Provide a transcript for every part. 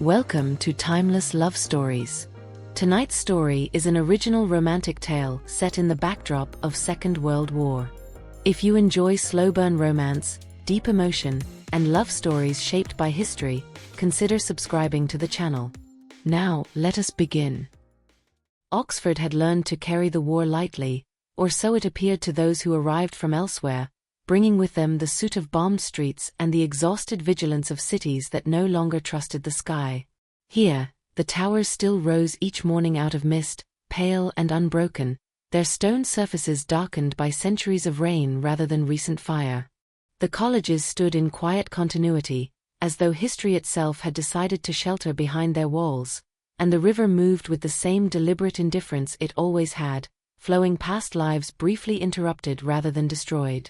Welcome to Timeless Love Stories. Tonight's story is an original romantic tale set in the backdrop of Second World War. If you enjoy slow-burn romance, deep emotion, and love stories shaped by history, consider subscribing to the channel. Now, let us begin. Oxford had learned to carry the war lightly, or so it appeared to those who arrived from elsewhere, bringing with them the soot of bombed streets and the exhausted vigilance of cities that no longer trusted the sky. Here, the towers still rose each morning out of mist, pale and unbroken, their stone surfaces darkened by centuries of rain rather than recent fire. The colleges stood in quiet continuity, as though history itself had decided to shelter behind their walls, and the river moved with the same deliberate indifference it always had, flowing past lives briefly interrupted rather than destroyed.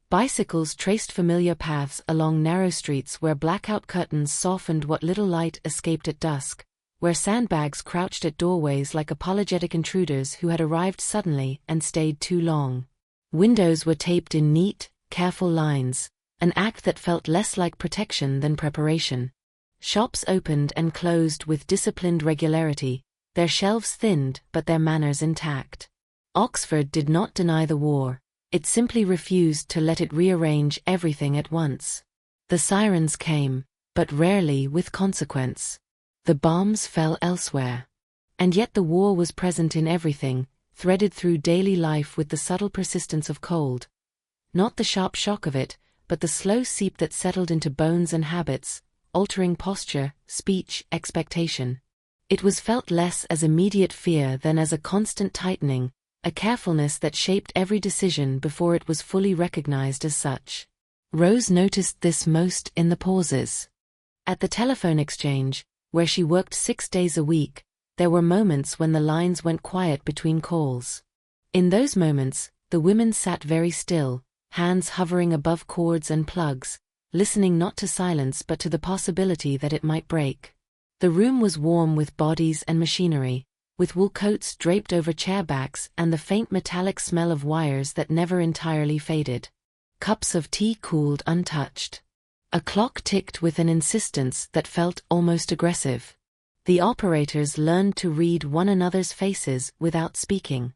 Bicycles traced familiar paths along narrow streets where blackout curtains softened what little light escaped at dusk, where sandbags crouched at doorways like apologetic intruders who had arrived suddenly and stayed too long. Windows were taped in neat, careful lines, an act that felt less like protection than preparation. Shops opened and closed with disciplined regularity, their shelves thinned but their manners intact. Oxford did not deny the war. It simply refused to let it rearrange everything at once. The sirens came, but rarely with consequence. The bombs fell elsewhere. And yet the war was present in everything, threaded through daily life with the subtle persistence of cold. Not the sharp shock of it, but the slow seep that settled into bones and habits, altering posture, speech, expectation. It was felt less as immediate fear than as a constant tightening, a carefulness that shaped every decision before it was fully recognized as such. Rose noticed this most in the pauses. At the telephone exchange, where she worked 6 days a week, there were moments when the lines went quiet between calls. In those moments, the women sat very still, hands hovering above cords and plugs, listening not to silence but to the possibility that it might break. The room was warm with bodies and machinery, with wool coats draped over chair backs and the faint metallic smell of wires that never entirely faded. Cups of tea cooled untouched. A clock ticked with an insistence that felt almost aggressive. The operators learned to read one another's faces without speaking.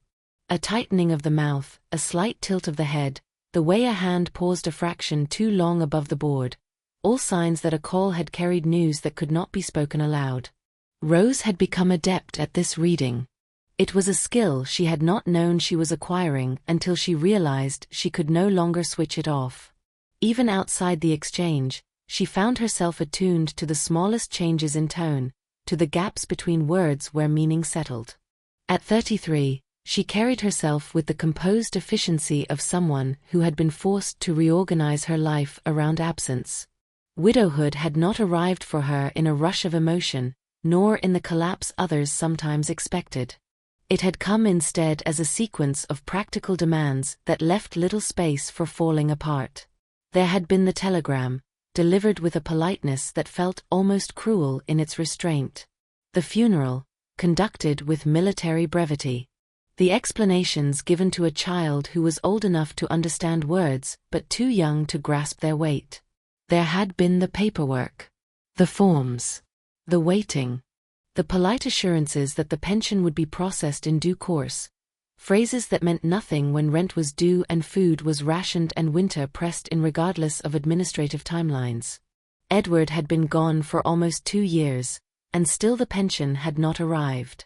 A tightening of the mouth, a slight tilt of the head, the way a hand paused a fraction too long above the board, all signs that a call had carried news that could not be spoken aloud. Rose had become adept at this reading. It was a skill she had not known she was acquiring until she realized she could no longer switch it off. Even outside the exchange, she found herself attuned to the smallest changes in tone, to the gaps between words where meaning settled. At 33, she carried herself with the composed efficiency of someone who had been forced to reorganize her life around absence. Widowhood had not arrived for her in a rush of emotion, nor in the collapse others sometimes expected. It had come instead as a sequence of practical demands that left little space for falling apart. There had been the telegram, delivered with a politeness that felt almost cruel in its restraint. The funeral, conducted with military brevity. The explanations given to a child who was old enough to understand words but too young to grasp their weight. There had been the paperwork. The forms. The waiting. The polite assurances that the pension would be processed in due course. Phrases that meant nothing when rent was due and food was rationed and winter pressed in regardless of administrative timelines. Edward had been gone for almost 2 years, and still the pension had not arrived.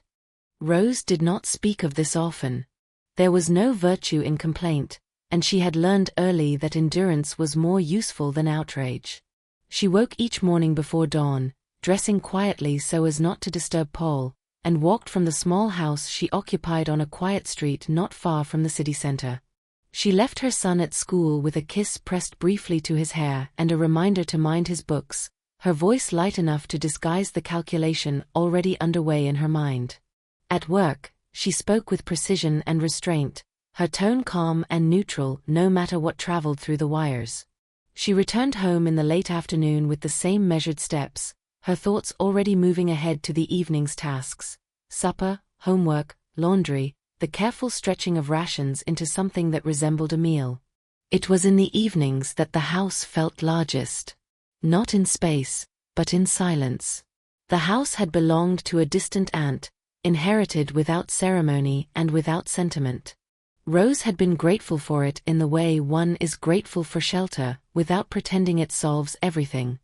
Rose did not speak of this often. There was no virtue in complaint, and she had learned early that endurance was more useful than outrage. She woke each morning before dawn, dressing quietly so as not to disturb Paul, and walked from the small house she occupied on a quiet street not far from the city center. She left her son at school with a kiss pressed briefly to his hair and a reminder to mind his books, her voice light enough to disguise the calculation already underway in her mind. At work, she spoke with precision and restraint, her tone calm and neutral no matter what traveled through the wires. She returned home in the late afternoon with the same measured steps, her thoughts already moving ahead to the evening's tasks: supper, homework, laundry, the careful stretching of rations into something that resembled a meal. It was in the evenings that the house felt largest. Not in space, but in silence. The house had belonged to a distant aunt, inherited without ceremony and without sentiment. Rose had been grateful for it in the way one is grateful for shelter, without pretending it solves everything.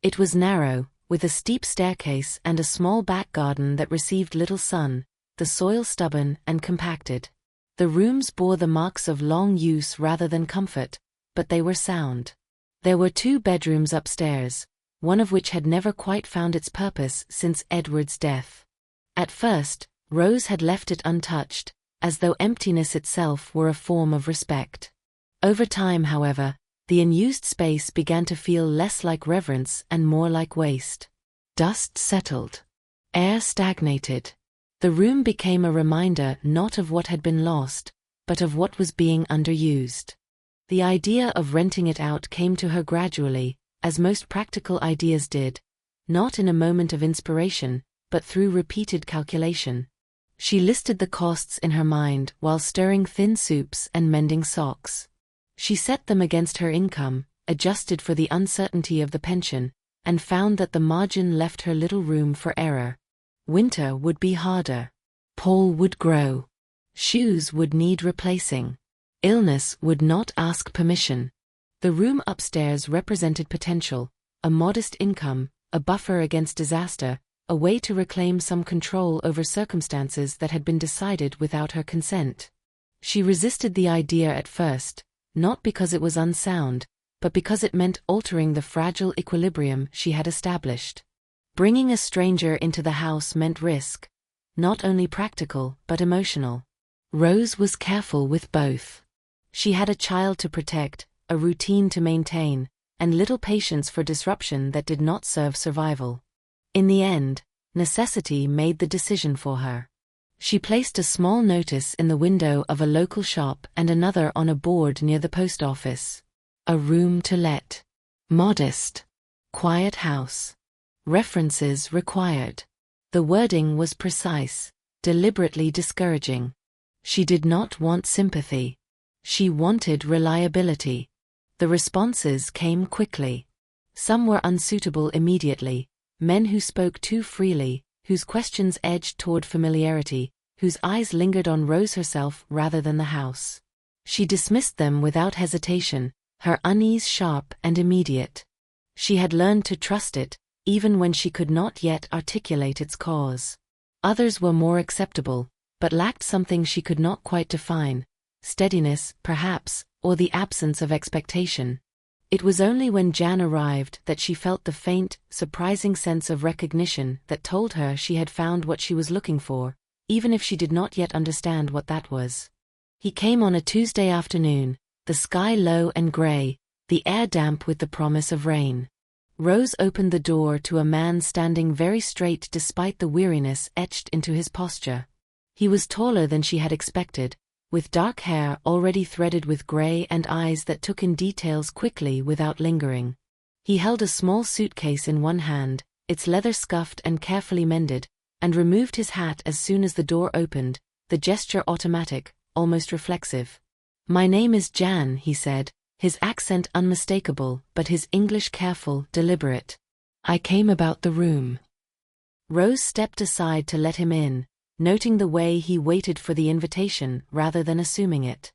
It was narrow, with a steep staircase and a small back garden that received little sun, the soil stubborn and compacted. The rooms bore the marks of long use rather than comfort, but they were sound. There were 2 bedrooms upstairs, one of which had never quite found its purpose since Edward's death. At first, Rose had left it untouched, as though emptiness itself were a form of respect. Over time, however, the unused space began to feel less like reverence and more like waste. Dust settled. Air stagnated. The room became a reminder not of what had been lost, but of what was being underused. The idea of renting it out came to her gradually, as most practical ideas did, not in a moment of inspiration, but through repeated calculation. She listed the costs in her mind while stirring thin soups and mending socks. She set them against her income, adjusted for the uncertainty of the pension, and found that the margin left her little room for error. Winter would be harder. Paul would grow. Shoes would need replacing. Illness would not ask permission. The room upstairs represented potential, a modest income, a buffer against disaster, a way to reclaim some control over circumstances that had been decided without her consent. She resisted the idea at first, not because it was unsound, but because it meant altering the fragile equilibrium she had established. Bringing a stranger into the house meant risk, not only practical but emotional. Rose was careful with both. She had a child to protect, a routine to maintain, and little patience for disruption that did not serve survival. In the end, necessity made the decision for her. She placed a small notice in the window of a local shop and another on a board near the post office. A room to let. Modest. Quiet house. References required. The wording was precise, deliberately discouraging. She did not want sympathy. She wanted reliability. The responses came quickly. Some were unsuitable immediately, men who spoke too freely, whose questions edged toward familiarity, whose eyes lingered on Rose herself rather than the house. She dismissed them without hesitation, her unease sharp and immediate. She had learned to trust it, even when she could not yet articulate its cause. Others were more acceptable, but lacked something she could not quite define, steadiness, perhaps, or the absence of expectation. It was only when Jan arrived that she felt the faint, surprising sense of recognition that told her she had found what she was looking for, even if she did not yet understand what that was. He came on a Tuesday afternoon, the sky low and gray, the air damp with the promise of rain. Rose opened the door to a man standing very straight despite the weariness etched into his posture. He was taller than she had expected, with dark hair already threaded with gray and eyes that took in details quickly without lingering. He held a small suitcase in one hand, its leather scuffed and carefully mended, and removed his hat as soon as the door opened, the gesture automatic, almost reflexive. "My name is Jan," he said, his accent unmistakable but his English careful, deliberate. "I came about the room." Rose stepped aside to let him in, noting the way he waited for the invitation rather than assuming it.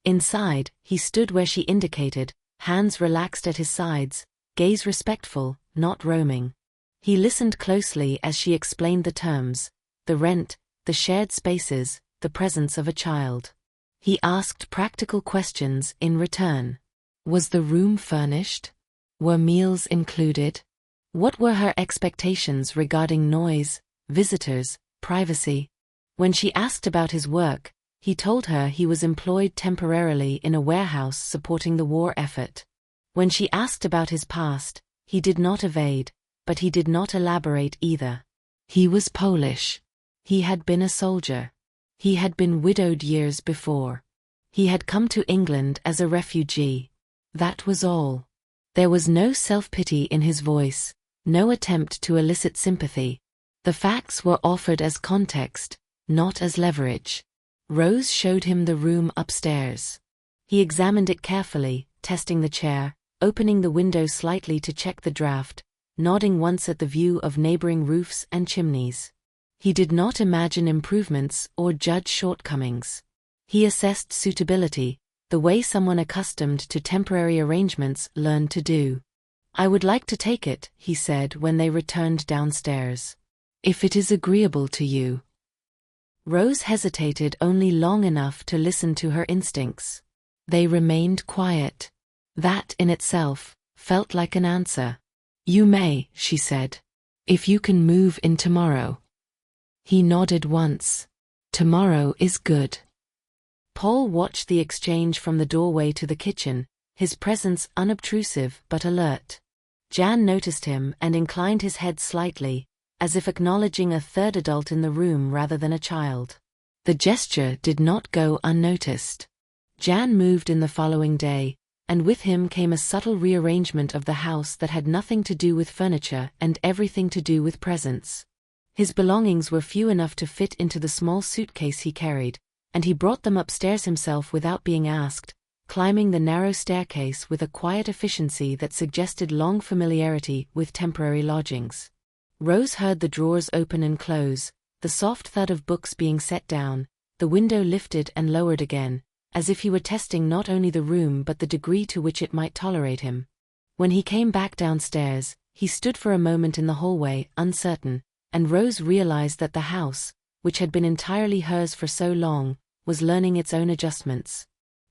Inside, he stood where she indicated, hands relaxed at his sides, gaze respectful, not roaming. He listened closely as she explained the terms, the rent, the shared spaces, the presence of a child. He asked practical questions in return. Was the room furnished? Were meals included? What were her expectations regarding noise, visitors, privacy? When she asked about his work, he told her he was employed temporarily in a warehouse supporting the war effort. When she asked about his past, he did not evade, but he did not elaborate either. He was Polish. He had been a soldier. He had been widowed years before. He had come to England as a refugee. That was all. There was no self-pity in his voice, no attempt to elicit sympathy. The facts were offered as context, not as leverage. Rose showed him the room upstairs. He examined it carefully, testing the chair, opening the window slightly to check the draft, nodding once at the view of neighboring roofs and chimneys. He did not imagine improvements or judge shortcomings. He assessed suitability, the way someone accustomed to temporary arrangements learned to do. "I would like to take it," he said when they returned downstairs. "If it is agreeable to you." Rose hesitated only long enough to listen to her instincts. They remained quiet. That, in itself, felt like an answer. "You may," she said. "If you can move in tomorrow." He nodded once. "Tomorrow is good." Paul watched the exchange from the doorway to the kitchen, his presence unobtrusive but alert. Jan noticed him and inclined his head slightly, as if acknowledging a third adult in the room rather than a child. The gesture did not go unnoticed. Jan moved in the following day, and with him came a subtle rearrangement of the house that had nothing to do with furniture and everything to do with presence. His belongings were few enough to fit into the small suitcase he carried, and he brought them upstairs himself without being asked, climbing the narrow staircase with a quiet efficiency that suggested long familiarity with temporary lodgings. Rose heard the drawers open and close, the soft thud of books being set down, the window lifted and lowered again, as if he were testing not only the room but the degree to which it might tolerate him. When he came back downstairs, he stood for a moment in the hallway, uncertain, and Rose realized that the house, which had been entirely hers for so long, was learning its own adjustments.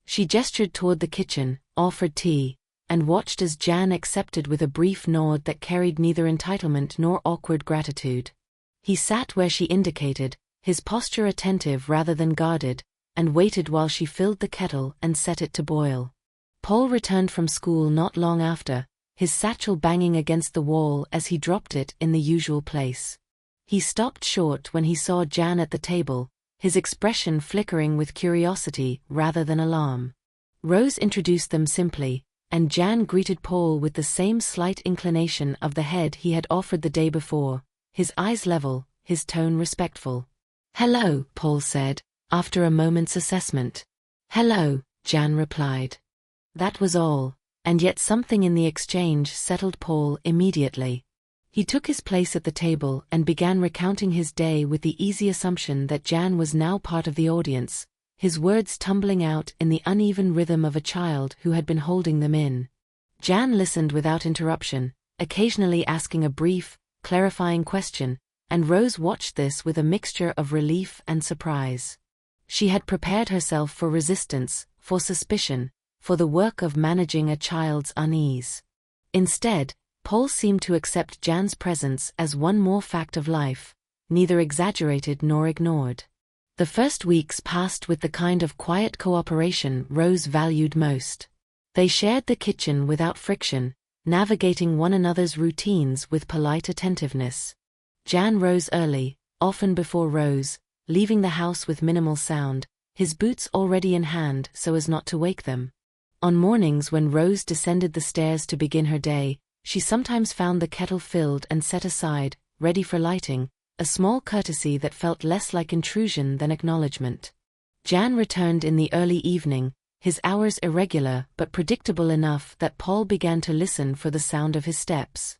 She gestured toward the kitchen, offered tea, and watched as Jan accepted with a brief nod that carried neither entitlement nor awkward gratitude. He sat where she indicated, his posture attentive rather than guarded, and waited while she filled the kettle and set it to boil. Paul returned from school not long after, his satchel banging against the wall as he dropped it in the usual place. He stopped short when he saw Jan at the table, his expression flickering with curiosity rather than alarm. Rose introduced them simply, and Jan greeted Paul with the same slight inclination of the head he had offered the day before, his eyes level, his tone respectful. "Hello," Paul said, after a moment's assessment. "Hello," Jan replied. That was all, and yet something in the exchange settled Paul immediately. He took his place at the table and began recounting his day with the easy assumption that Jan was now part of the audience, his words tumbling out in the uneven rhythm of a child who had been holding them in. Jan listened without interruption, occasionally asking a brief, clarifying question, and Rose watched this with a mixture of relief and surprise. She had prepared herself for resistance, for suspicion, for the work of managing a child's unease. Instead, Paul seemed to accept Jan's presence as one more fact of life, neither exaggerated nor ignored. The first weeks passed with the kind of quiet cooperation Rose valued most. They shared the kitchen without friction, navigating one another's routines with polite attentiveness. Jan rose early, often before Rose, leaving the house with minimal sound, his boots already in hand so as not to wake them. On mornings when Rose descended the stairs to begin her day, she sometimes found the kettle filled and set aside, ready for lighting, a small courtesy that felt less like intrusion than acknowledgement. Jan returned in the early evening, his hours irregular but predictable enough that Paul began to listen for the sound of his steps.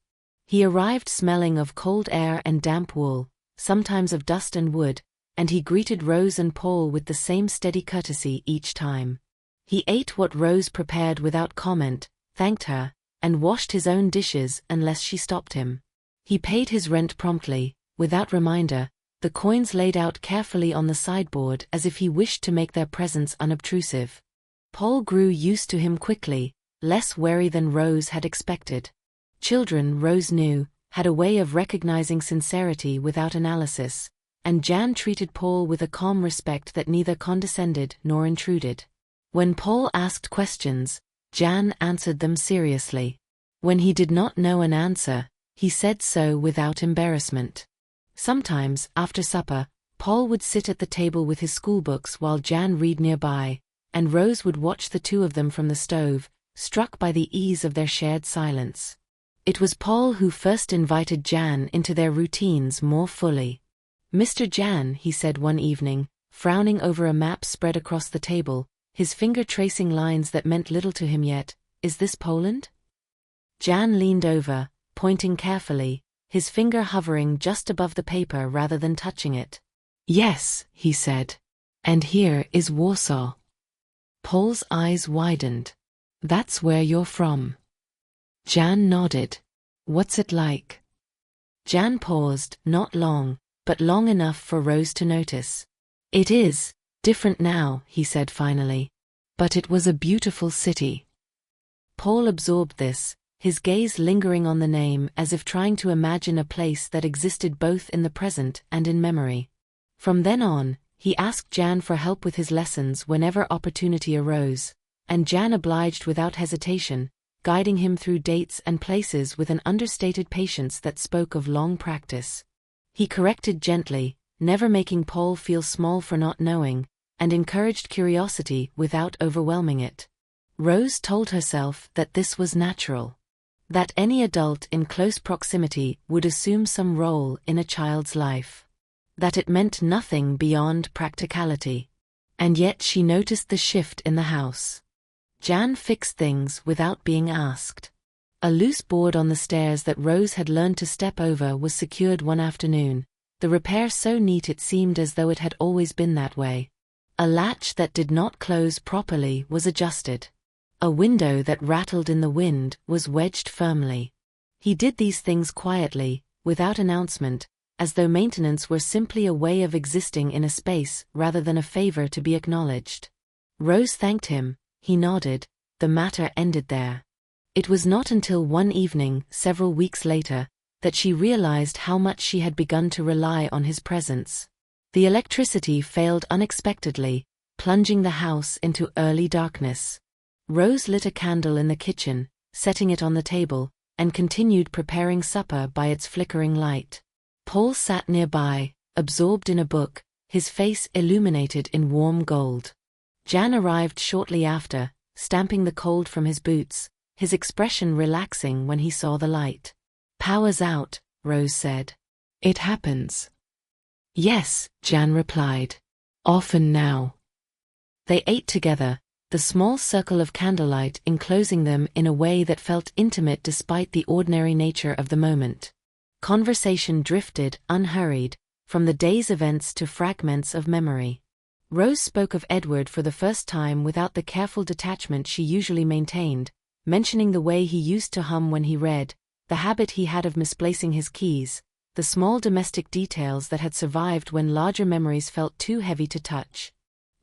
He arrived smelling of cold air and damp wool, sometimes of dust and wood, and he greeted Rose and Paul with the same steady courtesy each time. He ate what Rose prepared without comment, thanked her, and washed his own dishes unless she stopped him. He paid his rent promptly, without reminder, the coins laid out carefully on the sideboard as if he wished to make their presence unobtrusive. Paul grew used to him quickly, less wary than Rose had expected. Children, Rose knew, had a way of recognizing sincerity without analysis, and Jan treated Paul with a calm respect that neither condescended nor intruded. When Paul asked questions, Jan answered them seriously. When he did not know an answer, he said so without embarrassment. Sometimes, after supper, Paul would sit at the table with his schoolbooks while Jan read nearby, and Rose would watch the two of them from the stove, struck by the ease of their shared silence. It was Paul who first invited Jan into their routines more fully. "Mr. Jan," he said one evening, frowning over a map spread across the table, his finger tracing lines that meant little to him yet, "is this Poland?" Jan leaned over, pointing carefully, his finger hovering just above the paper rather than touching it. "Yes," he said. "And here is Warsaw." Paul's eyes widened. "That's where you're from." Jan nodded. "What's it like?" Jan paused, not long, but long enough for Rose to notice. "It is different now," he said finally. "But it was a beautiful city." Paul absorbed this, his gaze lingering on the name as if trying to imagine a place that existed both in the present and in memory. From then on, he asked Jan for help with his lessons whenever opportunity arose, and Jan obliged without hesitation, guiding him through dates and places with an understated patience that spoke of long practice. He corrected gently, never making Paul feel small for not knowing, and encouraged curiosity without overwhelming it. Rose told herself that this was natural. That any adult in close proximity would assume some role in a child's life. That it meant nothing beyond practicality. And yet she noticed the shift in the house. Jan fixed things without being asked. A loose board on the stairs that Rose had learned to step over was secured one afternoon, the repair so neat it seemed as though it had always been that way. A latch that did not close properly was adjusted. A window that rattled in the wind was wedged firmly. He did these things quietly, without announcement, as though maintenance were simply a way of existing in a space rather than a favor to be acknowledged. Rose thanked him, he nodded, the matter ended there. It was not until one evening, several weeks later, that she realized how much she had begun to rely on his presence. The electricity failed unexpectedly, plunging the house into early darkness. Rose lit a candle in the kitchen, setting it on the table, and continued preparing supper by its flickering light. Paul sat nearby, absorbed in a book, his face illuminated in warm gold. Jan arrived shortly after, stamping the cold from his boots, his expression relaxing when he saw the light. "Power's out," Rose said. "It happens." "Yes," Jan replied. "Often now." They ate together, the small circle of candlelight enclosing them in a way that felt intimate despite the ordinary nature of the moment. Conversation drifted, unhurried, from the day's events to fragments of memory. Rose spoke of Edward for the first time without the careful detachment she usually maintained, mentioning the way he used to hum when he read, the habit he had of misplacing his keys, the small domestic details that had survived when larger memories felt too heavy to touch.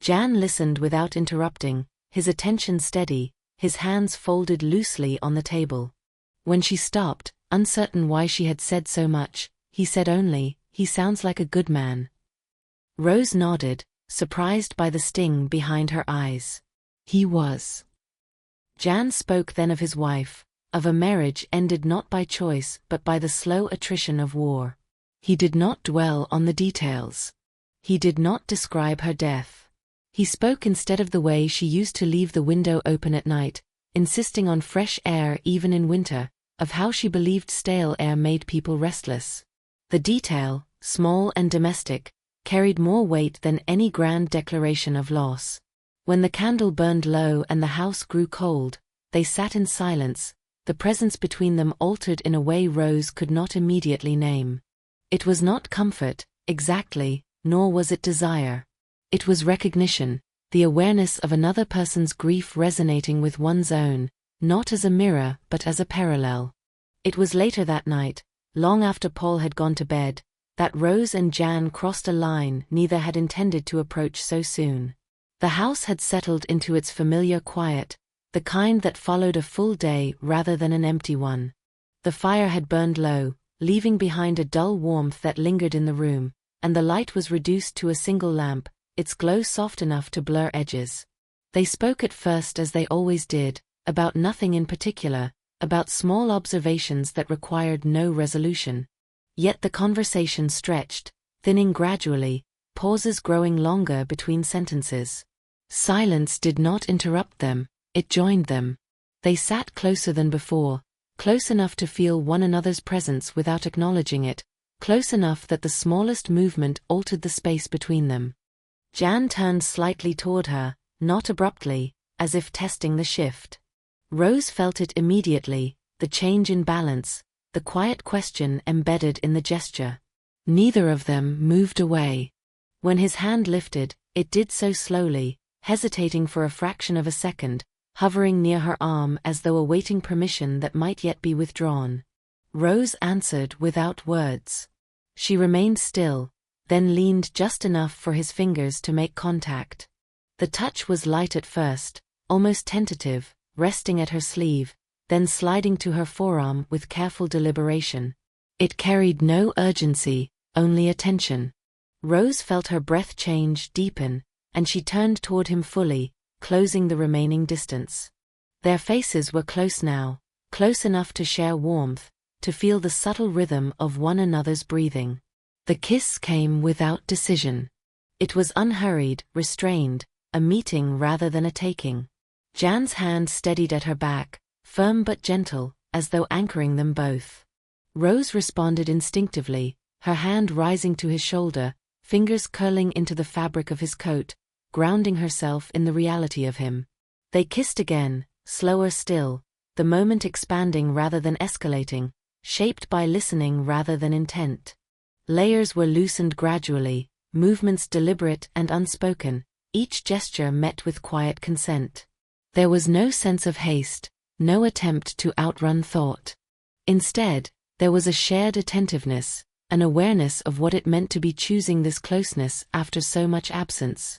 Jan listened without interrupting, his attention steady, his hands folded loosely on the table. When she stopped, uncertain why she had said so much, he said only, "He sounds like a good man." Rose nodded, surprised by the sting behind her eyes. "He was." Jan spoke then of his wife, of a marriage ended not by choice but by the slow attrition of war. He did not dwell on the details. He did not describe her death. He spoke instead of the way she used to leave the window open at night, insisting on fresh air even in winter, of how she believed stale air made people restless. The detail, small and domestic, carried more weight than any grand declaration of loss. When the candle burned low and the house grew cold, they sat in silence, the presence between them altered in a way Rose could not immediately name. It was not comfort, exactly, nor was it desire. It was recognition, the awareness of another person's grief resonating with one's own, not as a mirror but as a parallel. It was later that night, long after Paul had gone to bed, that Rose and Jan crossed a line neither had intended to approach so soon. The house had settled into its familiar quiet, the kind that followed a full day rather than an empty one. The fire had burned low, leaving behind a dull warmth that lingered in the room, and the light was reduced to a single lamp, its glow soft enough to blur edges. They spoke at first as they always did, about nothing in particular, about small observations that required no resolution. Yet the conversation stretched, thinning gradually, pauses growing longer between sentences. Silence did not interrupt them, it joined them. They sat closer than before, close enough to feel one another's presence without acknowledging it, close enough that the smallest movement altered the space between them. Jan turned slightly toward her, not abruptly, as if testing the shift. Rose felt it immediately, the change in balance, the quiet question embedded in the gesture. Neither of them moved away. When his hand lifted, it did so slowly, hesitating for a fraction of a second, hovering near her arm as though awaiting permission that might yet be withdrawn. Rose answered without words. She remained still, then leaned just enough for his fingers to make contact. The touch was light at first, almost tentative, resting at her sleeve, then sliding to her forearm with careful deliberation. It carried no urgency, only attention. Rose felt her breath change, deepen, and she turned toward him fully, closing the remaining distance. Their faces were close now, close enough to share warmth, to feel the subtle rhythm of one another's breathing. The kiss came without decision. It was unhurried, restrained, a meeting rather than a taking. Jan's hand steadied at her back, firm but gentle, as though anchoring them both. Rose responded instinctively, her hand rising to his shoulder, fingers curling into the fabric of his coat, grounding herself in the reality of him. They kissed again, slower still, the moment expanding rather than escalating, shaped by listening rather than intent. Layers were loosened gradually, movements deliberate and unspoken, each gesture met with quiet consent. There was no sense of haste, no attempt to outrun thought. Instead, there was a shared attentiveness, an awareness of what it meant to be choosing this closeness after so much absence.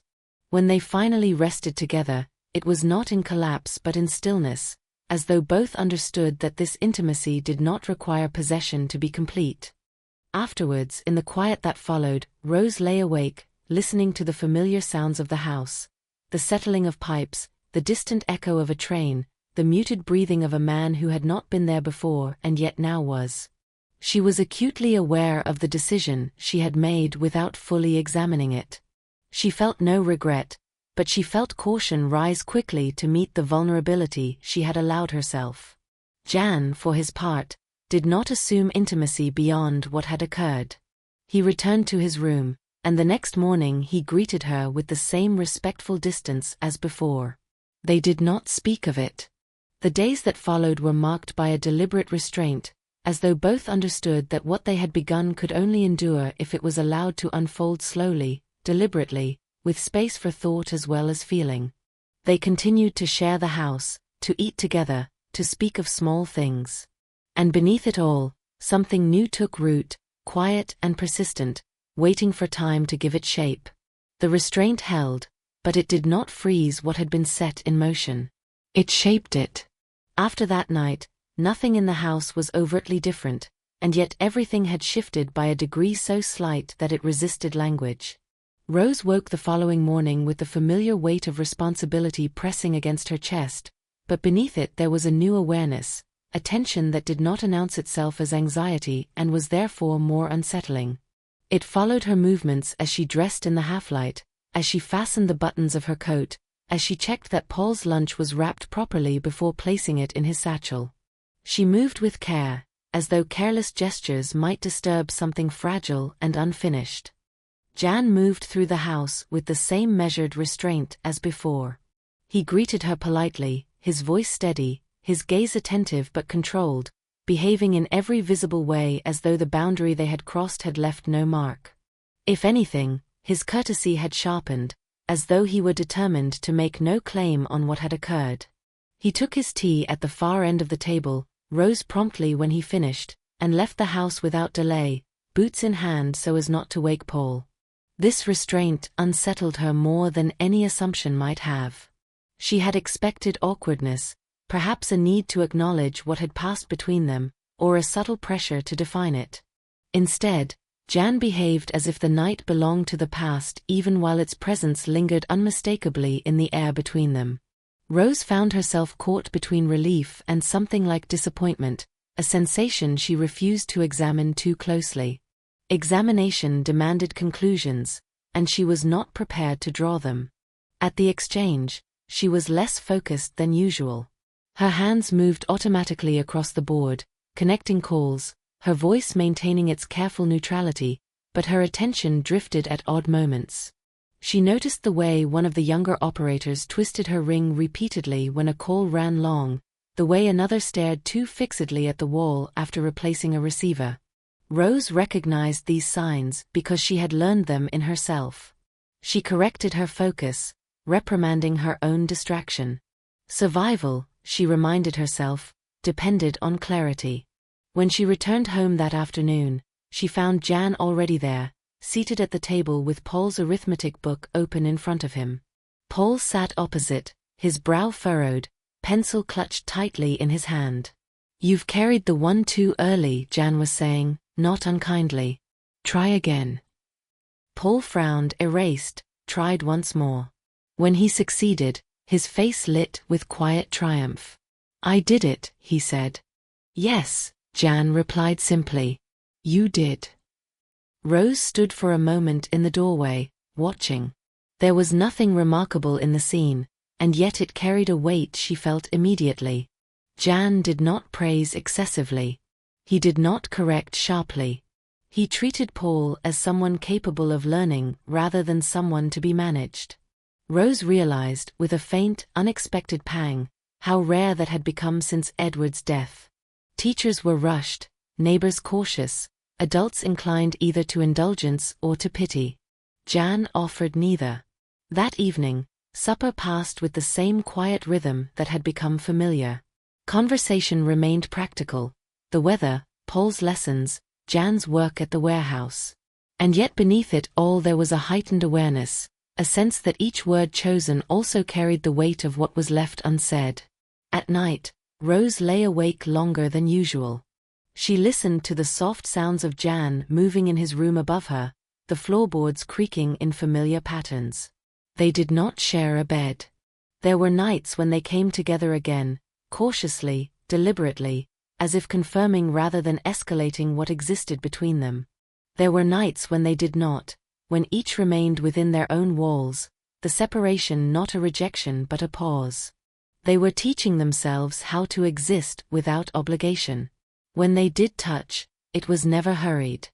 When they finally rested together, it was not in collapse but in stillness, as though both understood that this intimacy did not require possession to be complete. Afterwards, in the quiet that followed, Rose lay awake, listening to the familiar sounds of the house, the settling of pipes, the distant echo of a train, the muted breathing of a man who had not been there before and yet now was. She was acutely aware of the decision she had made without fully examining it. She felt no regret, but she felt caution rise quickly to meet the vulnerability she had allowed herself. Jan, for his part, did not assume intimacy beyond what had occurred. He returned to his room, and the next morning he greeted her with the same respectful distance as before. They did not speak of it. The days that followed were marked by a deliberate restraint, as though both understood that what they had begun could only endure if it was allowed to unfold slowly, deliberately, with space for thought as well as feeling. They continued to share the house, to eat together, to speak of small things. And beneath it all, something new took root, quiet and persistent, waiting for time to give it shape. The restraint held, but it did not freeze what had been set in motion. It shaped it. After that night, nothing in the house was overtly different, and yet everything had shifted by a degree so slight that it resisted language. Rose woke the following morning with the familiar weight of responsibility pressing against her chest, but beneath it there was a new awareness, a tension that did not announce itself as anxiety and was therefore more unsettling. It followed her movements as she dressed in the half-light, as she fastened the buttons of her coat, as she checked that Paul's lunch was wrapped properly before placing it in his satchel. She moved with care, as though careless gestures might disturb something fragile and unfinished. Jan moved through the house with the same measured restraint as before. He greeted her politely, his voice steady, his gaze attentive but controlled, behaving in every visible way as though the boundary they had crossed had left no mark. If anything, his courtesy had sharpened, as though he were determined to make no claim on what had occurred. He took his tea at the far end of the table, rose promptly when he finished, and left the house without delay, boots in hand so as not to wake Paul. This restraint unsettled her more than any assumption might have. She had expected awkwardness, perhaps a need to acknowledge what had passed between them, or a subtle pressure to define it. Instead, Jan behaved as if the night belonged to the past even while its presence lingered unmistakably in the air between them. Rose found herself caught between relief and something like disappointment, a sensation she refused to examine too closely. Examination demanded conclusions, and she was not prepared to draw them. At the exchange, she was less focused than usual. Her hands moved automatically across the board, connecting calls, her voice maintaining its careful neutrality, but her attention drifted at odd moments. She noticed the way one of the younger operators twisted her ring repeatedly when a call ran long, the way another stared too fixedly at the wall after replacing a receiver. Rose recognized these signs because she had learned them in herself. She corrected her focus, reprimanding her own distraction. Survival, she reminded herself, depended on clarity. When she returned home that afternoon, she found Jan already there, seated at the table with Paul's arithmetic book open in front of him. Paul sat opposite, his brow furrowed, pencil clutched tightly in his hand. "You've carried the one too early," Jan was saying, not unkindly. "Try again." Paul frowned, erased, tried once more. When he succeeded, his face lit with quiet triumph. "I did it," he said. "Yes," Jan replied simply. "You did." Rose stood for a moment in the doorway, watching. There was nothing remarkable in the scene, and yet it carried a weight she felt immediately. Jan did not praise excessively. He did not correct sharply. He treated Paul as someone capable of learning rather than someone to be managed. Rose realized, with a faint, unexpected pang, how rare that had become since Edward's death. Teachers were rushed, neighbors cautious, adults inclined either to indulgence or to pity. Jan offered neither. That evening, supper passed with the same quiet rhythm that had become familiar. Conversation remained practical: the weather, Paul's lessons, Jan's work at the warehouse. And yet beneath it all there was a heightened awareness, a sense that each word chosen also carried the weight of what was left unsaid. At night, Rose lay awake longer than usual. She listened to the soft sounds of Jan moving in his room above her, the floorboards creaking in familiar patterns. They did not share a bed. There were nights when they came together again, cautiously, deliberately, as if confirming rather than escalating what existed between them. There were nights when they did not, when each remained within their own walls, the separation not a rejection but a pause. They were teaching themselves how to exist without obligation. When they did touch, it was never hurried.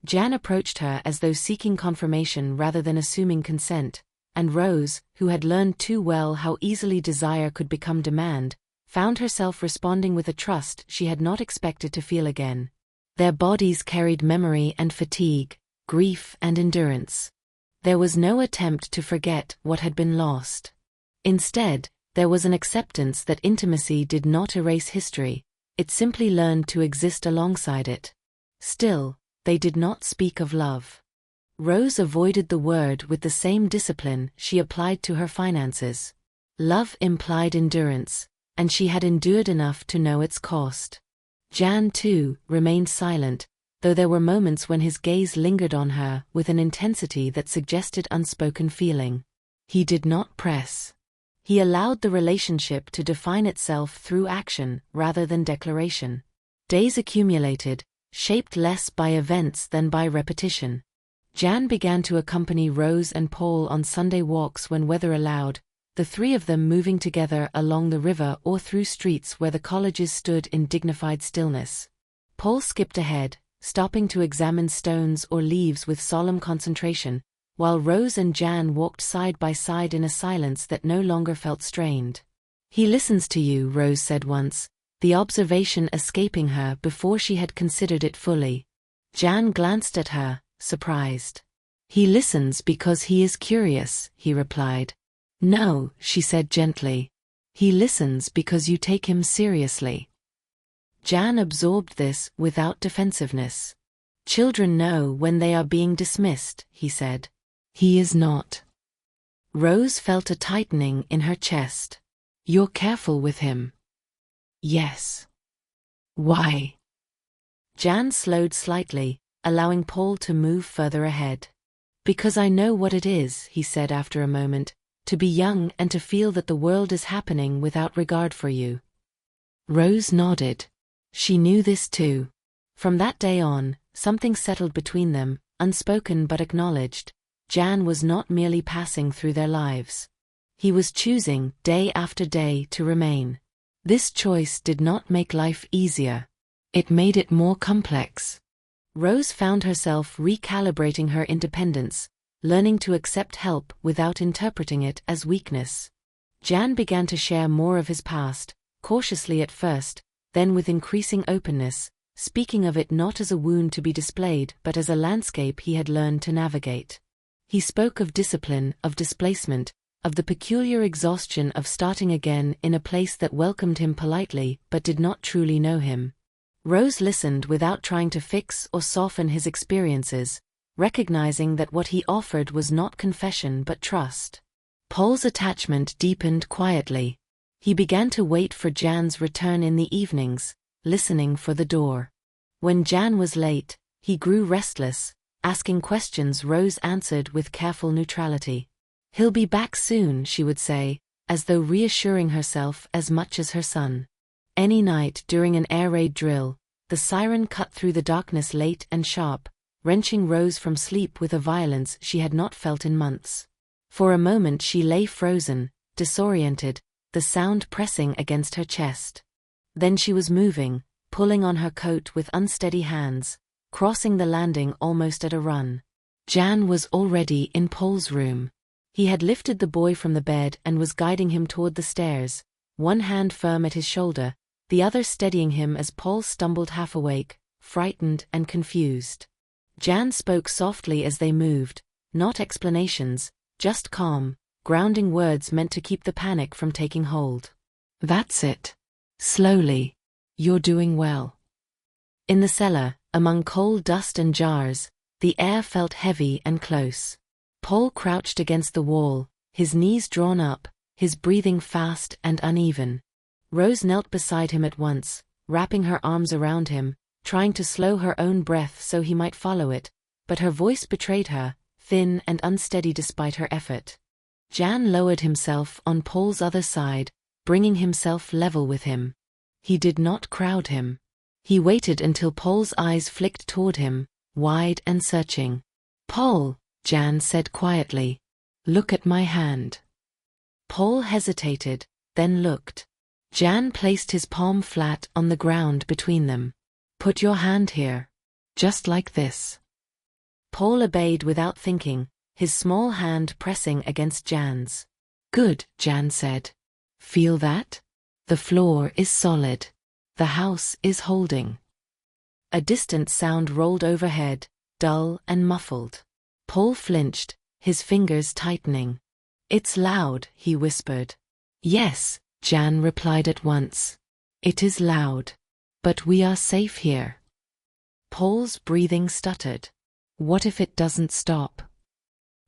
Jan approached her as though seeking confirmation rather than assuming consent, and Rose, who had learned too well how easily desire could become demand, found herself responding with a trust she had not expected to feel again. Their bodies carried memory and fatigue, grief and endurance. There was no attempt to forget what had been lost. Instead, there was an acceptance that intimacy did not erase history, it simply learned to exist alongside it. Still, they did not speak of love. Rose avoided the word with the same discipline she applied to her finances. Love implied endurance, and she had endured enough to know its cost. Jan, too, remained silent, though there were moments when his gaze lingered on her with an intensity that suggested unspoken feeling. He did not press. He allowed the relationship to define itself through action rather than declaration. Days accumulated, shaped less by events than by repetition. Jan began to accompany Rose and Paul on Sunday walks when weather allowed, the three of them moving together along the river or through streets where the colleges stood in dignified stillness. Paul skipped ahead, stopping to examine stones or leaves with solemn concentration, while Rose and Jan walked side by side in a silence that no longer felt strained. "He listens to you," Rose said once, the observation escaping her before she had considered it fully. Jan glanced at her, surprised. "He listens because he is curious," he replied. "No," she said gently. "He listens because you take him seriously." Jan absorbed this without defensiveness. "Children know when they are being dismissed," he said. "He is not." Rose felt a tightening in her chest. "You're careful with him." "Yes." "Why?" Jan slowed slightly, allowing Paul to move further ahead. "Because I know what it is," he said after a moment, "to be young and to feel that the world is happening without regard for you." Rose nodded. She knew this too. From that day on, something settled between them, unspoken but acknowledged. Jan was not merely passing through their lives. He was choosing, day after day, to remain. This choice did not make life easier. It made it more complex. Rose found herself recalibrating her independence, learning to accept help without interpreting it as weakness. Jan began to share more of his past, cautiously at first, then with increasing openness, speaking of it not as a wound to be displayed but as a landscape he had learned to navigate. He spoke of discipline, of displacement, of the peculiar exhaustion of starting again in a place that welcomed him politely but did not truly know him. Rose listened without trying to fix or soften his experiences, recognizing that what he offered was not confession but trust. Paul's attachment deepened quietly. He began to wait for Jan's return in the evenings, listening for the door. When Jan was late, he grew restless, asking questions Rose answered with careful neutrality. "He'll be back soon," she would say, as though reassuring herself as much as her son. Any night during an air raid drill, the siren cut through the darkness late and sharp, wrenching Rose from sleep with a violence she had not felt in months. For a moment she lay frozen, disoriented, the sound pressing against her chest. Then she was moving, pulling on her coat with unsteady hands, crossing the landing almost at a run. Jan was already in Paul's room. He had lifted the boy from the bed and was guiding him toward the stairs, one hand firm at his shoulder, the other steadying him as Paul stumbled half awake, frightened and confused. Jan spoke softly as they moved, not explanations, just calm, grounding words meant to keep the panic from taking hold. "That's it. Slowly. You're doing well." In the cellar, among coal dust and jars, the air felt heavy and close. Paul crouched against the wall, his knees drawn up, his breathing fast and uneven. Rose knelt beside him at once, wrapping her arms around him, trying to slow her own breath so he might follow it, but her voice betrayed her, thin and unsteady despite her effort. Jan lowered himself on Paul's other side, bringing himself level with him. He did not crowd him. He waited until Paul's eyes flicked toward him, wide and searching. "Paul," Jan said quietly, "look at my hand." Paul hesitated, then looked. Jan placed his palm flat on the ground between them. "Put your hand here. Just like this." Paul obeyed without thinking, his small hand pressing against Jan's. "Good," Jan said. "Feel that? The floor is solid. The house is holding." A distant sound rolled overhead, dull and muffled. Paul flinched, his fingers tightening. "It's loud," he whispered. "Yes," Jan replied at once. "It is loud. But we are safe here." Paul's breathing stuttered. "What if it doesn't stop?"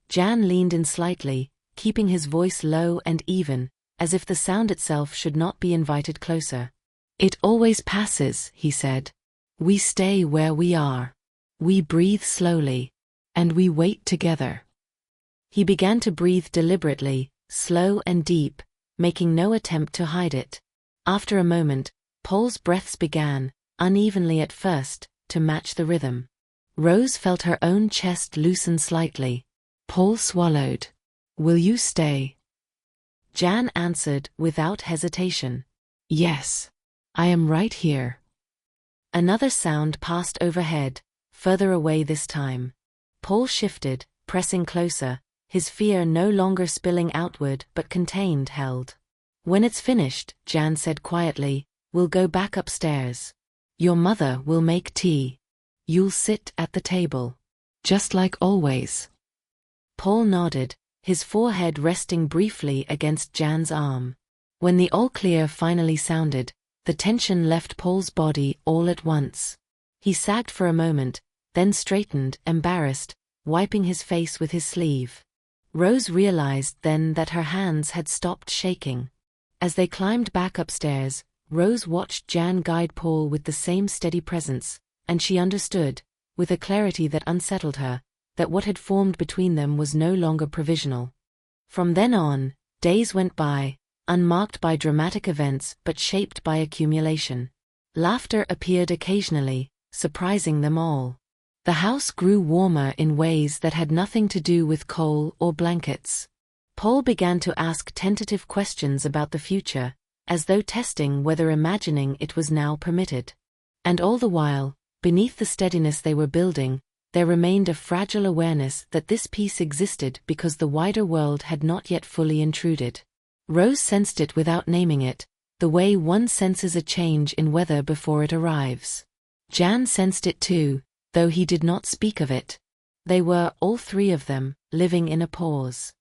Jan leaned in slightly, keeping his voice low and even, as if the sound itself should not be invited closer. "It always passes," he said. "We stay where we are. We breathe slowly. And we wait together." He began to breathe deliberately, slow and deep, making no attempt to hide it. After a moment, Paul's breaths began, unevenly at first, to match the rhythm. Rose felt her own chest loosen slightly. Paul swallowed. "Will you stay?" Jan answered without hesitation. "Yes. I am right here." Another sound passed overhead, further away this time. Paul shifted, pressing closer, his fear no longer spilling outward but contained, held. "When it's finished," Jan said quietly, "we'll go back upstairs. Your mother will make tea. You'll sit at the table. Just like always." Paul nodded, his forehead resting briefly against Jan's arm. When the all-clear finally sounded, the tension left Paul's body all at once. He sagged for a moment, then straightened, embarrassed, wiping his face with his sleeve. Rose realized then that her hands had stopped shaking. As they climbed back upstairs, Rose watched Jan guide Paul with the same steady presence, and she understood, with a clarity that unsettled her, that what had formed between them was no longer provisional. From then on, days went by, unmarked by dramatic events but shaped by accumulation. Laughter appeared occasionally, surprising them all. The house grew warmer in ways that had nothing to do with coal or blankets. Paul began to ask tentative questions about the future, as though testing whether imagining it was now permitted. And all the while, beneath the steadiness they were building, there remained a fragile awareness that this peace existed because the wider world had not yet fully intruded. Rose sensed it without naming it, the way one senses a change in weather before it arrives. Jan sensed it too, though he did not speak of it. They were, all three of them, living in a pause.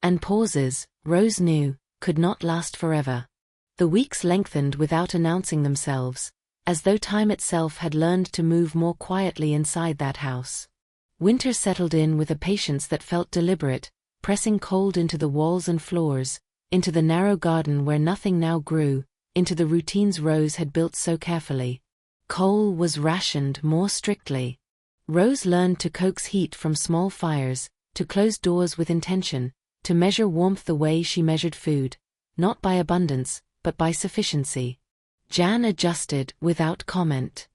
And pauses, Rose knew, could not last forever. The weeks lengthened without announcing themselves, as though time itself had learned to move more quietly inside that house. Winter settled in with a patience that felt deliberate, pressing cold into the walls and floors, into the narrow garden where nothing now grew, into the routines Rose had built so carefully. Coal was rationed more strictly. Rose learned to coax heat from small fires, to close doors with intention, to measure warmth the way she measured food, not by abundance, but by sufficiency. Jan adjusted without comment.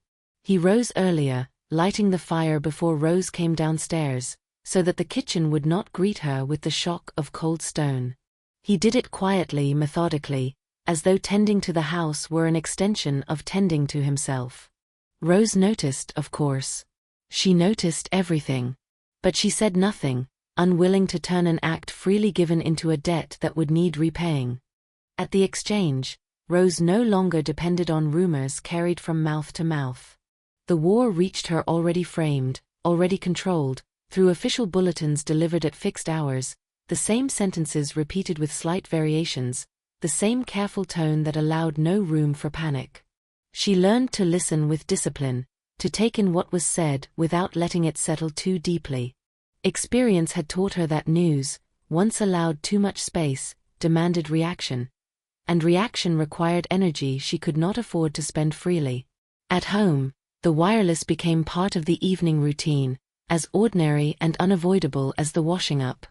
He rose earlier, lighting the fire before Rose came downstairs, so that the kitchen would not greet her with the shock of cold stone. He did it quietly, methodically, as though tending to the house were an extension of tending to himself. Rose noticed, of course. She noticed everything. But she said nothing, unwilling to turn an act freely given into a debt that would need repaying. At the exchange, Rose no longer depended on rumors carried from mouth to mouth. The war reached her already framed, already controlled, through official bulletins delivered at fixed hours, the same sentences repeated with slight variations, the same careful tone that allowed no room for panic. She learned to listen with discipline, to take in what was said without letting it settle too deeply. Experience had taught her that news, once allowed too much space, demanded reaction. And reaction required energy she could not afford to spend freely. At home, the wireless became part of the evening routine, as ordinary and unavoidable as the washing up.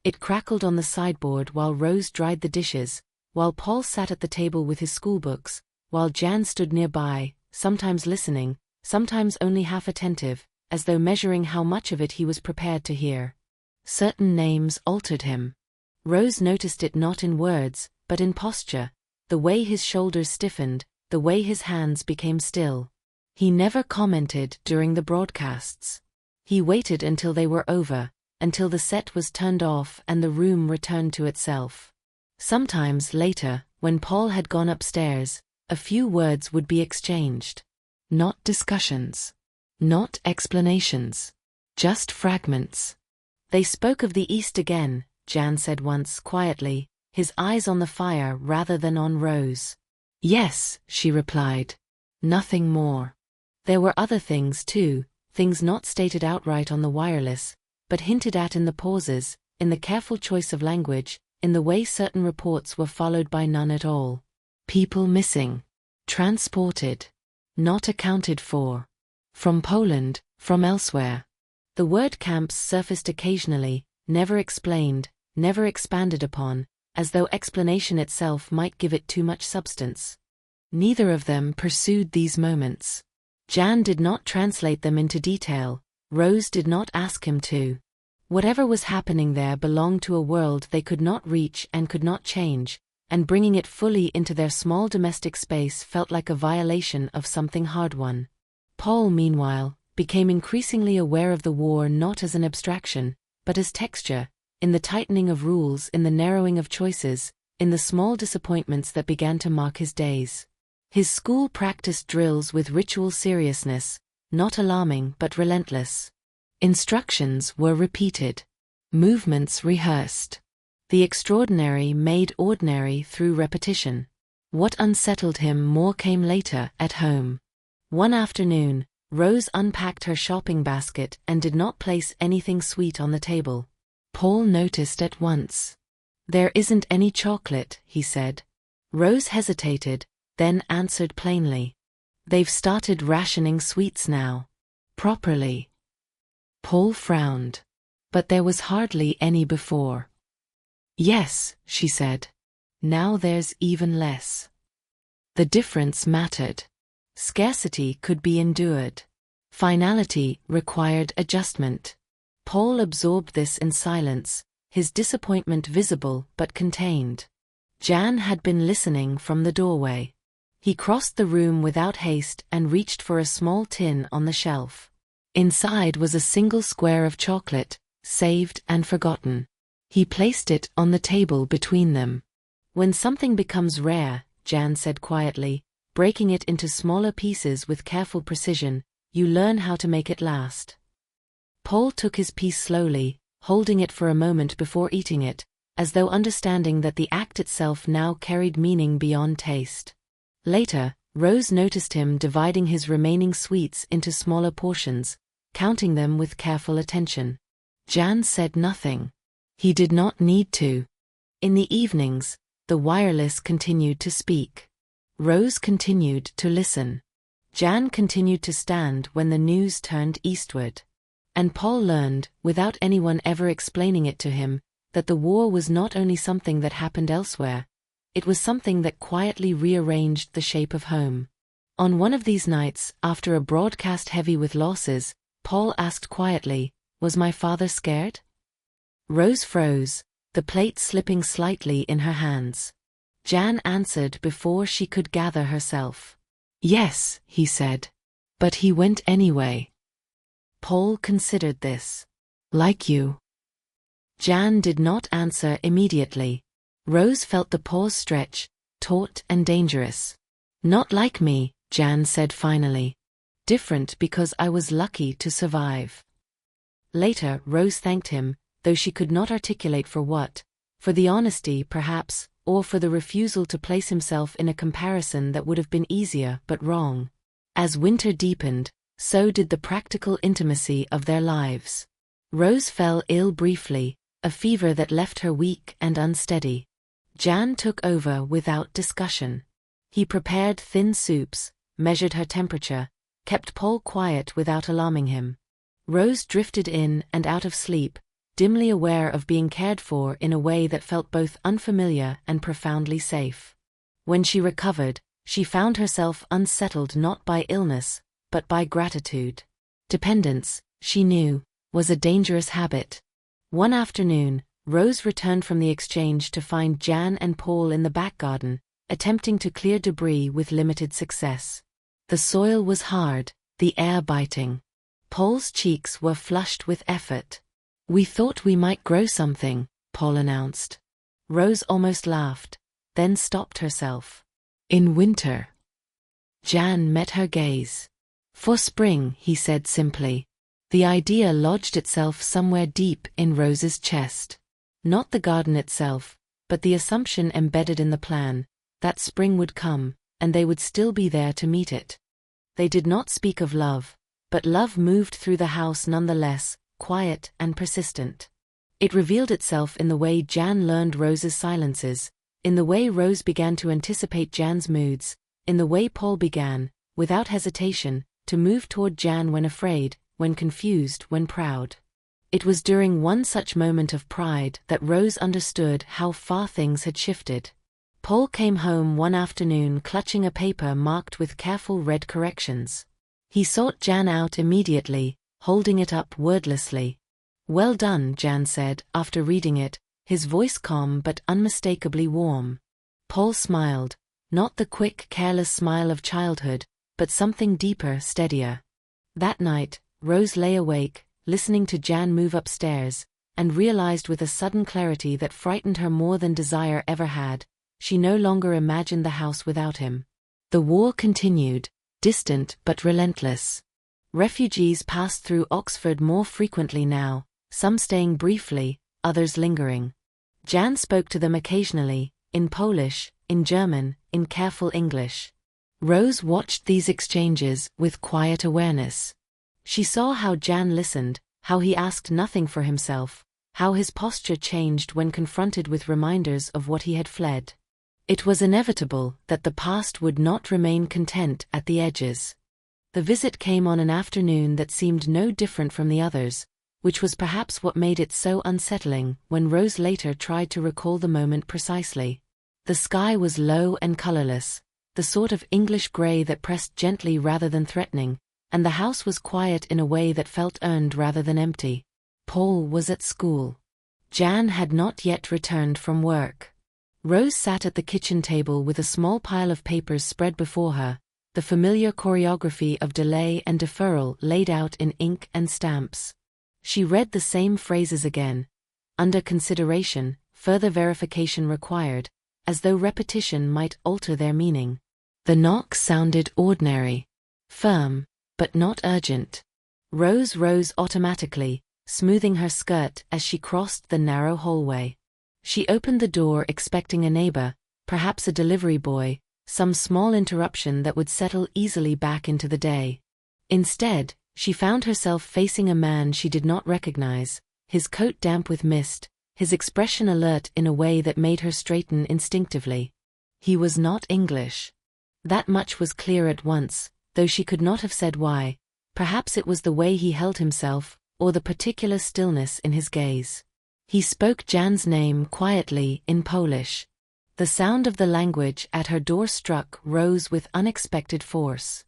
It crackled on the sideboard while Rose dried the dishes, while Paul sat at the table with his schoolbooks, while Jan stood nearby, sometimes listening, sometimes only half attentive, as though measuring how much of it he was prepared to hear. Certain names altered him. Rose noticed it not in words, but in posture, the way his shoulders stiffened, the way his hands became still. He never commented during the broadcasts. He waited until they were over, until the set was turned off and the room returned to itself. Sometimes later, when Paul had gone upstairs, a few words would be exchanged. Not discussions. Not explanations. Just fragments. They spoke of the East again, Jan said once quietly, his eyes on the fire rather than on Rose. Yes, she replied. Nothing more. There were other things too, things not stated outright on the wireless, but hinted at in the pauses, in the careful choice of language, in the way certain reports were followed by none at all. People missing. Transported. Not accounted for. From Poland, from elsewhere. The word camps surfaced occasionally, never explained, never expanded upon, as though explanation itself might give it too much substance. Neither of them pursued these moments. Jan did not translate them into detail, Rose did not ask him to. Whatever was happening there belonged to a world they could not reach and could not change, and bringing it fully into their small domestic space felt like a violation of something hard-won. Paul, meanwhile, became increasingly aware of the war not as an abstraction, but as texture, in the tightening of rules, in the narrowing of choices, in the small disappointments that began to mark his days. His school practiced drills with ritual seriousness, not alarming but relentless. Instructions were repeated. Movements rehearsed. The extraordinary made ordinary through repetition. What unsettled him more came later, at home. One afternoon, Rose unpacked her shopping basket and did not place anything sweet on the table. Paul noticed at once. "There isn't any chocolate," he said. Rose hesitated, then answered plainly. "They've started rationing sweets now. Properly." Paul frowned. "But there was hardly any before." "Yes," she said. "Now there's even less." The difference mattered. Scarcity could be endured. Finality required adjustment. Paul absorbed this in silence, his disappointment visible but contained. Jan had been listening from the doorway. He crossed the room without haste and reached for a small tin on the shelf. Inside was a single square of chocolate, saved and forgotten. He placed it on the table between them. When something becomes rare, Jan said quietly, breaking it into smaller pieces with careful precision. You learn how to make it last. Paul took his piece slowly, holding it for a moment before eating it, as though understanding that the act itself now carried meaning beyond taste. Later, Rose noticed him dividing his remaining sweets into smaller portions, counting them with careful attention. Jan said nothing. He did not need to. In the evenings, the wireless continued to speak. Rose continued to listen. Jan continued to stand when the news turned eastward. And Paul learned, without anyone ever explaining it to him, that the war was not only something that happened elsewhere, it was something that quietly rearranged the shape of home. On one of these nights, after a broadcast heavy with losses, Paul asked quietly, "Was my father scared?" Rose froze, the plate slipping slightly in her hands. Jan answered before she could gather herself. "Yes," he said. "But he went anyway." Paul considered this. "Like you?" Jan did not answer immediately. Rose felt the pause stretch, taut and dangerous. "Not like me," Jan said finally. "Different because I was lucky to survive." Later, Rose thanked him, though she could not articulate for what, for the honesty perhaps, or for the refusal to place himself in a comparison that would have been easier but wrong. As winter deepened, so did the practical intimacy of their lives. Rose fell ill briefly, a fever that left her weak and unsteady. Jan took over without discussion. He prepared thin soups, measured her temperature, kept Paul quiet without alarming him. Rose drifted in and out of sleep, dimly aware of being cared for in a way that felt both unfamiliar and profoundly safe. When she recovered, she found herself unsettled not by illness, but by gratitude. Dependence, she knew, was a dangerous habit. One afternoon, Rose returned from the exchange to find Jan and Paul in the back garden, attempting to clear debris with limited success. The soil was hard, the air biting. Paul's cheeks were flushed with effort. "We thought we might grow something," Paul announced. Rose almost laughed, then stopped herself. "In winter." Jan met her gaze. "For spring," he said simply. The idea lodged itself somewhere deep in Rose's chest. Not the garden itself, but the assumption embedded in the plan, that spring would come, and they would still be there to meet it. They did not speak of love, but love moved through the house nonetheless, quiet and persistent. It revealed itself in the way Jan learned Rose's silences, in the way Rose began to anticipate Jan's moods, in the way Paul began, without hesitation, to move toward Jan when afraid, when confused, when proud. It was during one such moment of pride that Rose understood how far things had shifted. Paul came home one afternoon clutching a paper marked with careful red corrections. He sought Jan out immediately, holding it up wordlessly. "Well done," Jan said, after reading it, his voice calm but unmistakably warm. Paul smiled, not the quick, careless smile of childhood, but something deeper, steadier. That night, Rose lay awake, listening to Jan move upstairs, and realized with a sudden clarity that frightened her more than desire ever had, she no longer imagined the house without him. The war continued, distant but relentless. Refugees passed through Oxford more frequently now, some staying briefly, others lingering. Jan spoke to them occasionally, in Polish, in German, in careful English. Rose watched these exchanges with quiet awareness. She saw how Jan listened, how he asked nothing for himself, how his posture changed when confronted with reminders of what he had fled. It was inevitable that the past would not remain content at the edges. The visit came on an afternoon that seemed no different from the others, which was perhaps what made it so unsettling when Rose later tried to recall the moment precisely. The sky was low and colorless, the sort of English gray that pressed gently rather than threatening, and the house was quiet in a way that felt earned rather than empty. Paul was at school. Jan had not yet returned from work. Rose sat at the kitchen table with a small pile of papers spread before her, the familiar choreography of delay and deferral laid out in ink and stamps. She read the same phrases again. Under consideration, further verification required, as though repetition might alter their meaning. The knock sounded ordinary, firm, but not urgent. Rose rose automatically, smoothing her skirt as she crossed the narrow hallway. She opened the door expecting a neighbor, perhaps a delivery boy, some small interruption that would settle easily back into the day. Instead, she found herself facing a man she did not recognize, his coat damp with mist, his expression alert in a way that made her straighten instinctively. He was not English. That much was clear at once, though she could not have said why. Perhaps it was the way he held himself, or the particular stillness in his gaze. He spoke Jan's name quietly in Polish. The sound of the language at her door struck Rose with unexpected force.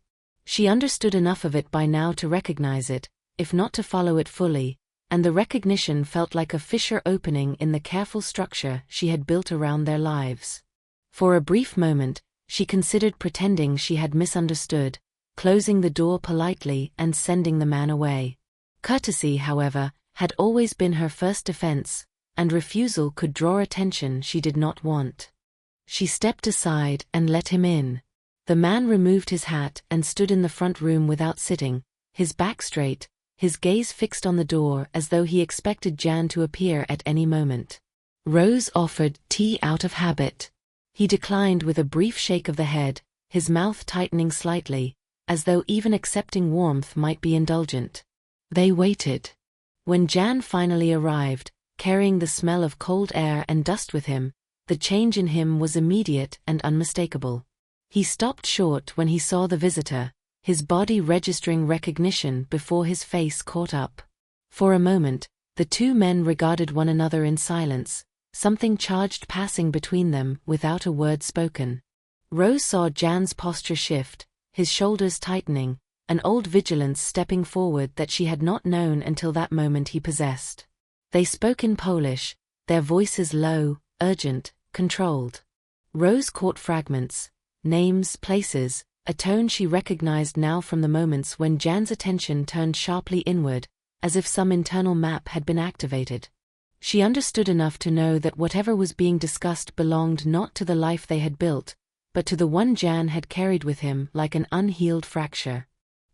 She understood enough of it by now to recognize it, if not to follow it fully, and the recognition felt like a fissure opening in the careful structure she had built around their lives. For a brief moment, she considered pretending she had misunderstood, closing the door politely and sending the man away. Courtesy, however, had always been her first defense, and refusal could draw attention she did not want. She stepped aside and let him in. The man removed his hat and stood in the front room without sitting, his back straight, his gaze fixed on the door as though he expected Jan to appear at any moment. Rose offered tea out of habit. He declined with a brief shake of the head, his mouth tightening slightly, as though even accepting warmth might be indulgent. They waited. When Jan finally arrived, carrying the smell of cold air and dust with him, the change in him was immediate and unmistakable. He stopped short when he saw the visitor, his body registering recognition before his face caught up. For a moment, the two men regarded one another in silence, something charged passing between them without a word spoken. Rose saw Jan's posture shift, his shoulders tightening, an old vigilance stepping forward that she had not known until that moment he possessed. They spoke in Polish, their voices low, urgent, controlled. Rose caught fragments, names, places, a tone she recognized now from the moments when Jan's attention turned sharply inward, as if some internal map had been activated. She understood enough to know that whatever was being discussed belonged not to the life they had built, but to the one Jan had carried with him like an unhealed fracture.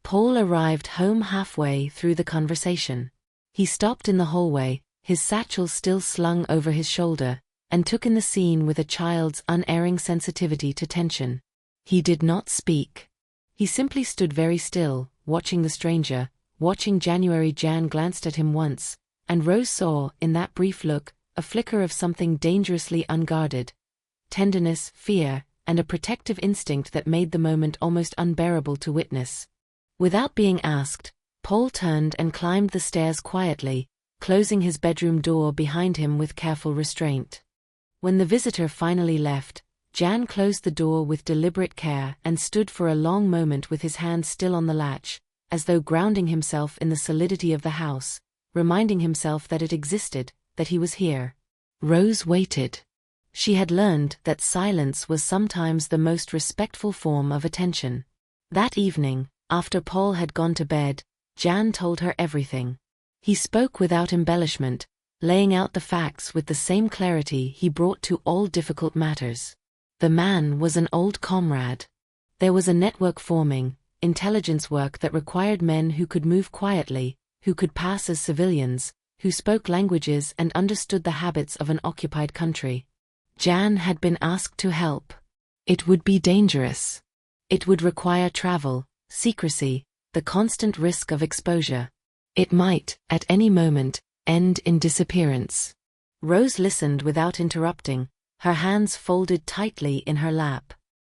Paul arrived home halfway through the conversation. He stopped in the hallway, his satchel still slung over his shoulder, and took in the scene with a child's unerring sensitivity to tension. He did not speak. He simply stood very still, watching the stranger, watching January. Jan glanced at him once, and Rose saw, in that brief look, a flicker of something dangerously unguarded. Tenderness, fear, and a protective instinct that made the moment almost unbearable to witness. Without being asked, Paul turned and climbed the stairs quietly, closing his bedroom door behind him with careful restraint. When the visitor finally left, Jan closed the door with deliberate care and stood for a long moment with his hand still on the latch, as though grounding himself in the solidity of the house, reminding himself that it existed, that he was here. Rose waited. She had learned that silence was sometimes the most respectful form of attention. That evening, after Paul had gone to bed, Jan told her everything. He spoke without embellishment, laying out the facts with the same clarity he brought to all difficult matters. The man was an old comrade. There was a network forming, intelligence work that required men who could move quietly, who could pass as civilians, who spoke languages and understood the habits of an occupied country. Jan had been asked to help. It would be dangerous. It would require travel, secrecy, the constant risk of exposure. It might, at any moment, end in disappearance. Rose listened without interrupting, her hands folded tightly in her lap.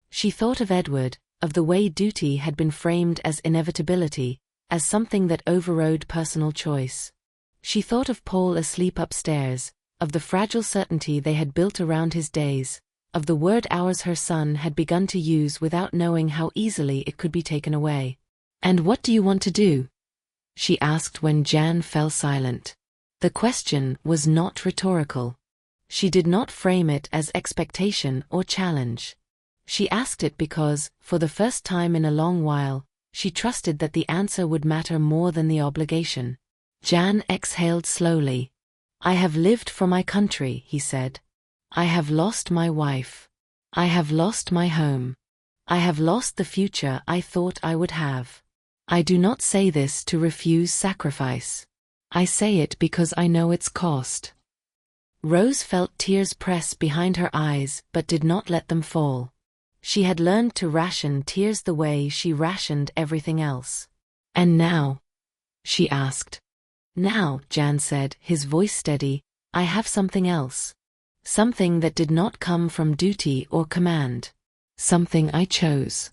She thought of Edward, of the way duty had been framed as inevitability, as something that overrode personal choice. She thought of Paul asleep upstairs, of the fragile certainty they had built around his days, of the word hours her son had begun to use without knowing how easily it could be taken away. "And what do you want to do?" she asked when Jan fell silent. The question was not rhetorical. She did not frame it as expectation or challenge. She asked it because, for the first time in a long while, she trusted that the answer would matter more than the obligation. Jan exhaled slowly. "I have lived for my country," he said. I have lost my wife. I have lost my home. I have lost the future I thought I would have. I do not say this to refuse sacrifice. I say it because I know its cost. Rose felt tears press behind her eyes but did not let them fall. She had learned to ration tears the way she rationed everything else. And now? She asked. Now, Jan said, his voice steady, I have something else. Something that did not come from duty or command. Something I chose.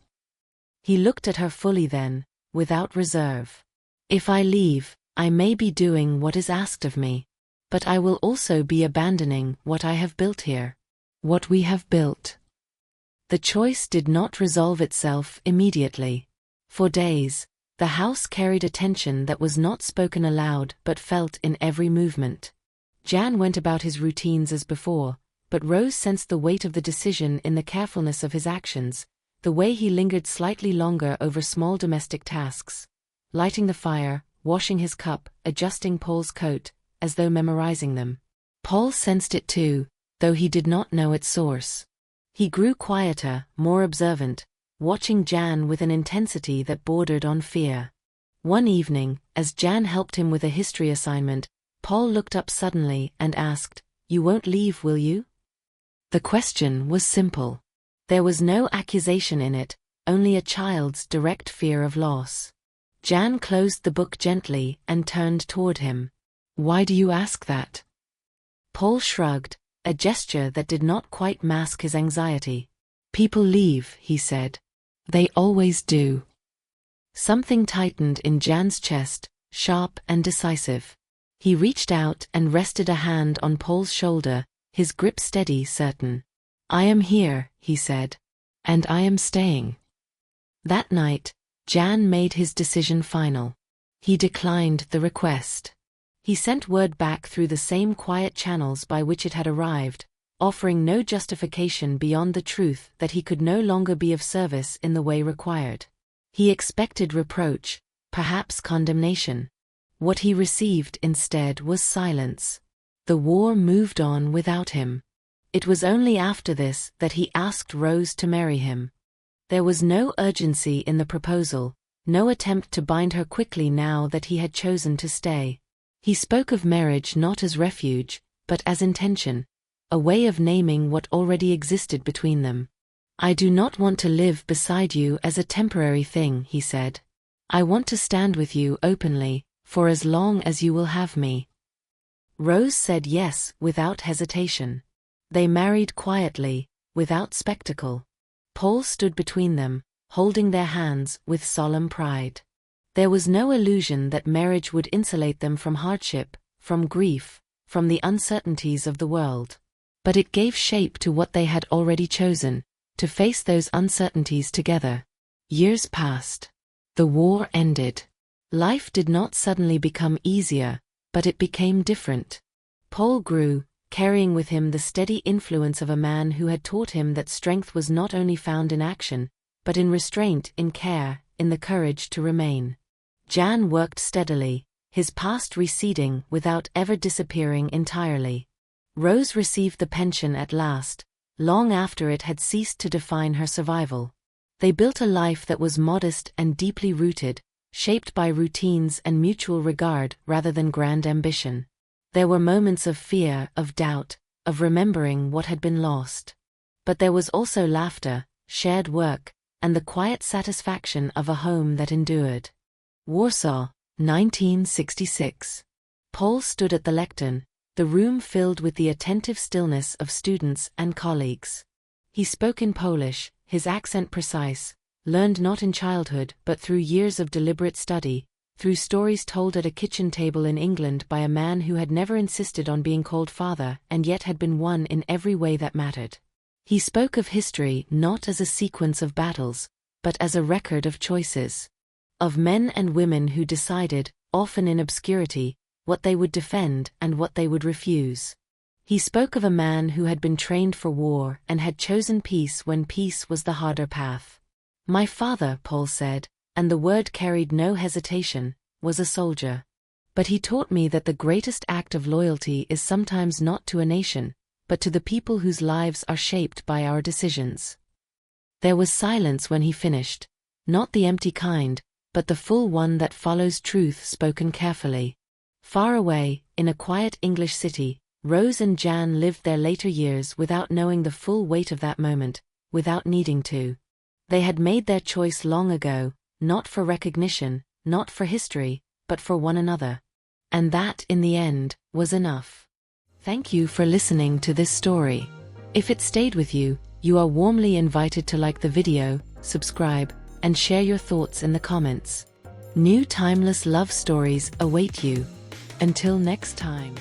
He looked at her fully then, without reserve. If I leave, I may be doing what is asked of me. But I will also be abandoning what I have built here. What we have built. The choice did not resolve itself immediately. For days, the house carried a tension that was not spoken aloud but felt in every movement. Jan went about his routines as before, but Rose sensed the weight of the decision in the carefulness of his actions, the way he lingered slightly longer over small domestic tasks. Lighting the fire, washing his cup, adjusting Paul's coat, as though memorizing them. Paul sensed it too, though he did not know its source. He grew quieter, more observant, watching Jan with an intensity that bordered on fear. One evening, as Jan helped him with a history assignment, Paul looked up suddenly and asked, "You won't leave, will you?" The question was simple. There was no accusation in it, only a child's direct fear of loss. Jan closed the book gently and turned toward him. "Why do you ask that?" Paul shrugged, a gesture that did not quite mask his anxiety. "People leave," he said. "They always do." Something tightened in Jan's chest, sharp and decisive. He reached out and rested a hand on Paul's shoulder, his grip steady, certain. "I am here," he said. "And I am staying." That night, Jan made his decision final. He declined the request. He sent word back through the same quiet channels by which it had arrived, offering no justification beyond the truth that he could no longer be of service in the way required. He expected reproach, perhaps condemnation. What he received instead was silence. The war moved on without him. It was only after this that he asked Rose to marry him. There was no urgency in the proposal, no attempt to bind her quickly now that he had chosen to stay. He spoke of marriage not as refuge, but as intention, a way of naming what already existed between them. "I do not want to live beside you as a temporary thing," he said. "I want to stand with you openly, for as long as you will have me." Rose said yes without hesitation. They married quietly, without spectacle. Paul stood between them, holding their hands with solemn pride. There was no illusion that marriage would insulate them from hardship, from grief, from the uncertainties of the world. But it gave shape to what they had already chosen, to face those uncertainties together. Years passed. The war ended. Life did not suddenly become easier, but it became different. Paul grew, carrying with him the steady influence of a man who had taught him that strength was not only found in action, but in restraint, in care, in the courage to remain. Jan worked steadily, his past receding without ever disappearing entirely. Rose received the pension at last, long after it had ceased to define her survival. They built a life that was modest and deeply rooted, shaped by routines and mutual regard rather than grand ambition. There were moments of fear, of doubt, of remembering what had been lost. But there was also laughter, shared work, and the quiet satisfaction of a home that endured. Warsaw, 1966. Paul stood at the lectern, the room filled with the attentive stillness of students and colleagues. He spoke in Polish, his accent precise, learned not in childhood but through years of deliberate study, through stories told at a kitchen table in England by a man who had never insisted on being called father and yet had been one in every way that mattered. He spoke of history not as a sequence of battles, but as a record of choices. Of men and women who decided, often in obscurity, what they would defend and what they would refuse. He spoke of a man who had been trained for war and had chosen peace when peace was the harder path. "My father," Paul said, and the word carried no hesitation, was a soldier. But he taught me that the greatest act of loyalty is sometimes not to a nation, but to the people whose lives are shaped by our decisions. There was silence when he finished, not the empty kind, but the full one that follows truth spoken carefully. Far away, in a quiet English city, Rose and Jan lived their later years without knowing the full weight of that moment, without needing to. They had made their choice long ago, not for recognition, not for history, but for one another. And that, in the end, was enough. Thank you for listening to this story. If it stayed with you, you are warmly invited to like the video, subscribe, and share your thoughts in the comments. New timeless love stories await you. Until next time.